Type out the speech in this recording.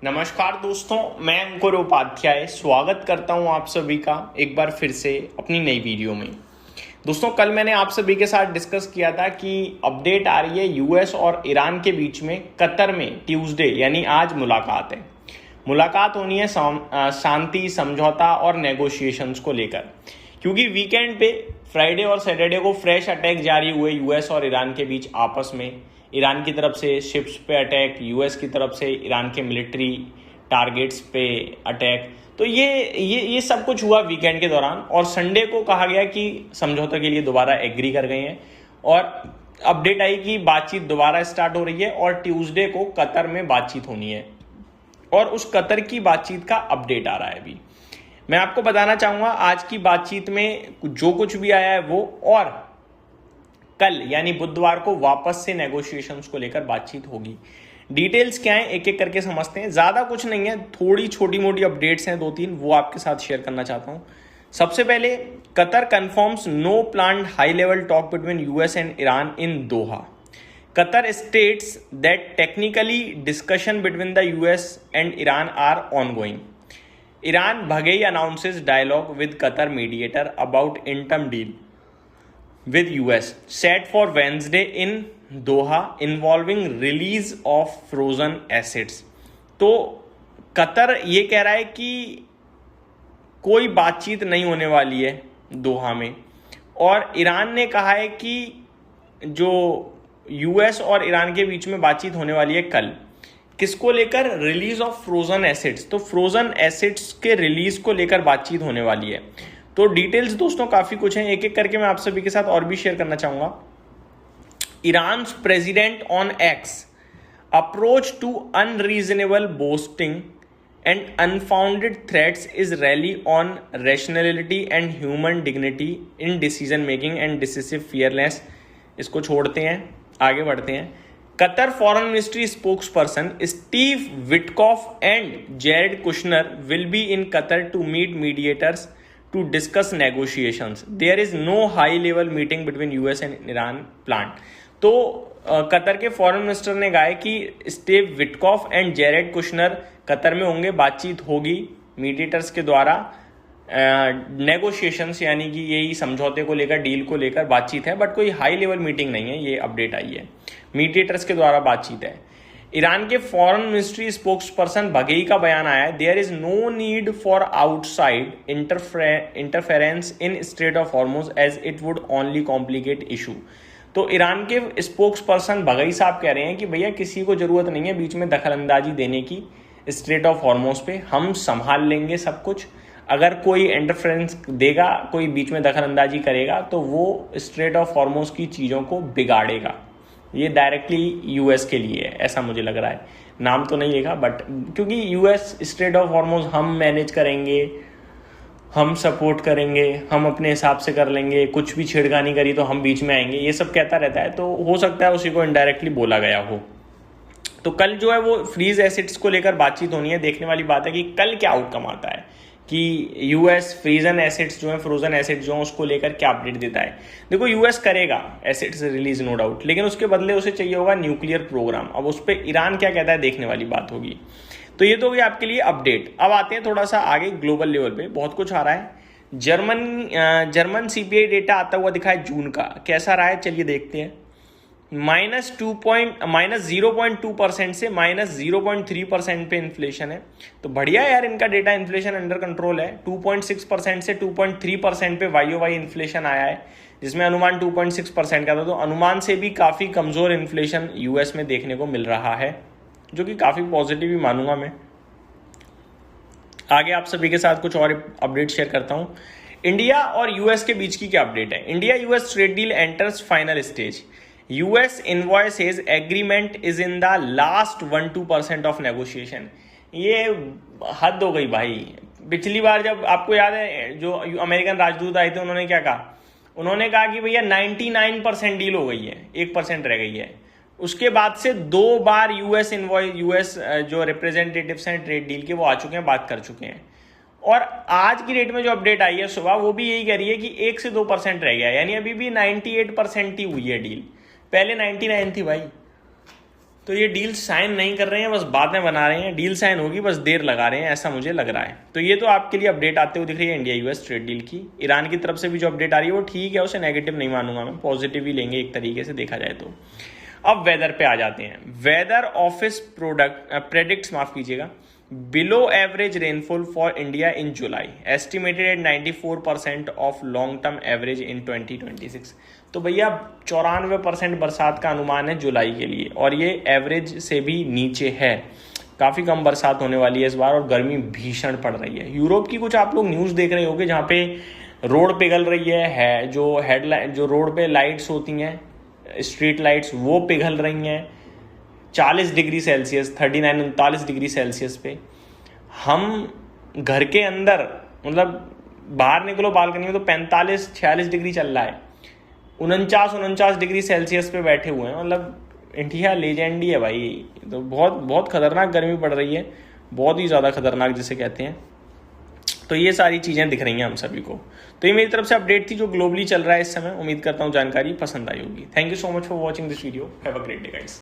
नमस्कार दोस्तों, मैं अंकुर उपाध्याय स्वागत करता हूं आप सभी का एक बार फिर से अपनी नई वीडियो में। दोस्तों, कल मैंने आप सभी के साथ डिस्कस किया था कि अपडेट आ रही है यूएस और ईरान के बीच में कतर में ट्यूसडे यानी आज मुलाकात है। मुलाकात होनी है शांति समझौता और नेगोशिएशंस को लेकर, क्योंकि वीकेंड पे फ्राइडे और सैटरडे को फ्रेश अटैक जारी हुए यूएस और ईरान के बीच आपस में। ईरान की तरफ से शिप्स पे अटैक, यूएस की तरफ से ईरान के मिलिट्री टारगेट्स पे अटैक। तो ये सब कुछ हुआ वीकेंड के दौरान, और संडे को कहा गया कि समझौते के लिए दोबारा एग्री कर गए हैं, और अपडेट आई कि बातचीत दोबारा स्टार्ट हो रही है और ट्यूसडे को कतर में बातचीत होनी है। और उस कतर की बातचीत का अपडेट आ रहा है। अभी मैं आपको बताना चाहूंगा आज की बातचीत में जो कुछ भी आया है वो, और कल यानी बुधवार को वापस से नेगोशिएशंस को लेकर बातचीत होगी। डिटेल्स क्या है एक एक करके समझते हैं। ज्यादा कुछ नहीं है, थोड़ी छोटी मोटी अपडेट्स हैं दो तीन, वो आपके साथ शेयर करना चाहता हूं। सबसे पहले, Qatar confirms no planned high level talk between US and Iran in Doha. Qatar states that technically discussion between the US and Iran are ongoing. Iran Baghei announces dialogue with Qatar mediator about interim deal with US set for Wednesday in Doha involving release of frozen assets। तो Qatar ये कह रहा है कि कोई बातचीत नहीं होने वाली है दोहा में, और ईरान ने कहा है कि जो यूएस और ईरान के बीच में बातचीत होने वाली है कल, किसको लेकर? Release of frozen assets. तो फ्रोजन एसेट्स के रिलीज को लेकर बातचीत होने वाली है। तो डिटेल्स दोस्तों काफी कुछ हैं, एक एक करके मैं आप सभी के साथ और भी शेयर करना चाहूंगा। Iran president on X approach to unreasonable boasting and unfounded threats is rally on rationality and human dignity in decision making and decisive fearless. इसको छोड़ते हैं, आगे बढ़ते हैं। Qatar Foreign Ministry spokesperson Steve Witkoff and Jared Kushner will be in Qatar to meet mediators to discuss negotiations. There is no high-level meeting between US and Iran planned. तो Qatar के foreign minister ने कहा है कि Steve Witkoff and Jared Kushner Qatar में होंगे, बातचीत होगी मीडिएटर्स के द्वारा। नेगोशिएशंस यानी कि यही समझौते को लेकर, डील को लेकर बातचीत है, बट कोई हाई लेवल मीटिंग नहीं है। ये अपडेट आई है, मीडिएटर्स के द्वारा बातचीत है। ईरान के foreign ministry spokesperson Baghaei का बयान आया है, there is no need for outside interference in strait of Hormuz as it would only complicate issue. तो ईरान के स्पोक्स पर्सन बघेई साहब कह रहे हैं कि भैया किसी को जरूरत नहीं है बीच में दखलंदाजी देने की स्ट्रेट ऑफ हॉर्मुज पे, हम संभाल लेंगे सब कुछ। अगर कोई इंटरफेरेंस देगा, कोई बीच में दखलंदाजी करेगा, तो वो स्ट्रेट ऑफ हॉर्मुज की चीज़ों को बिगाड़ेगा। ये डायरेक्टली यूएस के लिए है, ऐसा मुझे लग रहा है। नाम तो नहीं लिखा, बट क्योंकि यूएस स्ट्रेट ऑफ हॉर्मुज हम मैनेज करेंगे, हम सपोर्ट करेंगे, हम अपने हिसाब से कर लेंगे, कुछ भी छेड़खानी करी तो हम बीच में आएंगे, ये सब कहता रहता है। तो हो सकता है उसी को इनडायरेक्टली बोला गया हो। तो कल जो है वो फ्रीज एसेट्स को लेकर बातचीत होनी है। देखने वाली बात है कि कल क्या आउटकम आता है, कि यूएस फ्रीजन एसेट्स जो है, फ्रोजन एसेट्स जो है, उसको लेकर क्या अपडेट देता है। देखो, यूएस करेगा एसेट्स रिलीज नो डाउट, लेकिन उसके बदले उसे चाहिए होगा न्यूक्लियर प्रोग्राम। अब उस पर ईरान क्या कहता है देखने वाली बात होगी। तो ये तो होगी आपके लिए अपडेट। अब आते हैं थोड़ा सा आगे ग्लोबल लेवल पे, बहुत कुछ आ रहा है। जर्मन सीपीआई डेटा आता हुआ दिखा है जून का, कैसा रहा है चलिए देखते हैं। -0.2% से -0.3% पे इन्फ्लेशन है। तो बढ़िया यार, इनका डेटा इन्फ्लेशन अंडर कंट्रोल है। 2.6% से 2.3% पे YOY इन्फ्लेशन आया है, जिसमें अनुमान 2.6% का था। तो अनुमान से भी काफ़ी कमज़ोर इन्फ्लेशन यूएस में देखने को मिल रहा है, जो कि काफ़ी पॉजिटिव ही मानूंगा मैं। आगे आप सभी के साथ कुछ और अपडेट शेयर करता हूँ। इंडिया और यूएस के बीच की क्या अपडेट है। India US trade deal enters final stage. US invoices agreement is in the last 1-2% of negotiation। ये हद हो गई भाई। पिछली बार जब आपको याद है जो अमेरिकन राजदूत आए थे, उन्होंने क्या कहा? उन्होंने कहा कि भैया 99% डील हो गई है, 1% रह गई है। उसके बाद से 2 बार यूएस जो रिप्रेजेंटेटिव्स हैं ट्रेड डील के, वो आ चुके हैं, बात कर चुके हैं। और आज की डेट में जो अपडेट आई है सुबह, वो भी यही कह रही है कि 1 से 2% रह गया है, यानी अभी भी 98% ही हुई है डील। पहले 99 थी भाई। तो ये डील साइन नहीं कर रहे हैं, बस बातें बना रहे हैं। डील साइन होगी, बस देर लगा रहे हैं, ऐसा मुझे लग रहा है। तो ये तो आपके लिए अपडेट आते हुए दिख रही है इंडिया यूएस ट्रेड डील की। ईरान की तरफ से भी जो अपडेट आ रही है वो ठीक है, उसे नेगेटिव नहीं मानूंगा मैं, पॉजिटिव ही लेंगे एक तरीके से देखा जाए तो। अब वेदर पे आ जाते हैं। वेदर ऑफिस प्रेडिक्ट्स, माफ कीजिएगा, below average rainfall for India in July, estimated at 94% of long term average in 2026। तो भैया 94% बरसात का अनुमान है जुलाई के लिए, और ये एवरेज से भी नीचे है। काफ़ी कम बरसात होने वाली है इस बार, और गर्मी भीषण पड़ रही है। यूरोप की कुछ आप लोग न्यूज़ देख रहे होंगे जहाँ पे रोड पिघल रही है, जो हेडलाइन, जो रोड पे लाइट्स होती हैं, स्ट्रीट लाइट्स, वो पिघल रही हैं 40 डिग्री सेल्सियस, 39-39 डिग्री सेल्सियस पे। हम घर के अंदर, मतलब बाहर निकलो बालकनी में तो 45-46 डिग्री चल रहा है, 49 डिग्री सेल्सियस पे बैठे हुए हैं। मतलब इंडिया लेजेंड ही है भाई। तो बहुत बहुत खतरनाक गर्मी पड़ रही है, बहुत ही ज़्यादा खतरनाक जिसे कहते हैं। तो ये सारी चीज़ें दिख रही हैं हम सभी को। तो ये मेरी तरफ से अपडेट थी जो ग्लोबली चल रहा है इस समय। उम्मीद करता हूँ जानकारी पसंद आई होगी। Thank you so much for watching this video. Have a great day guys.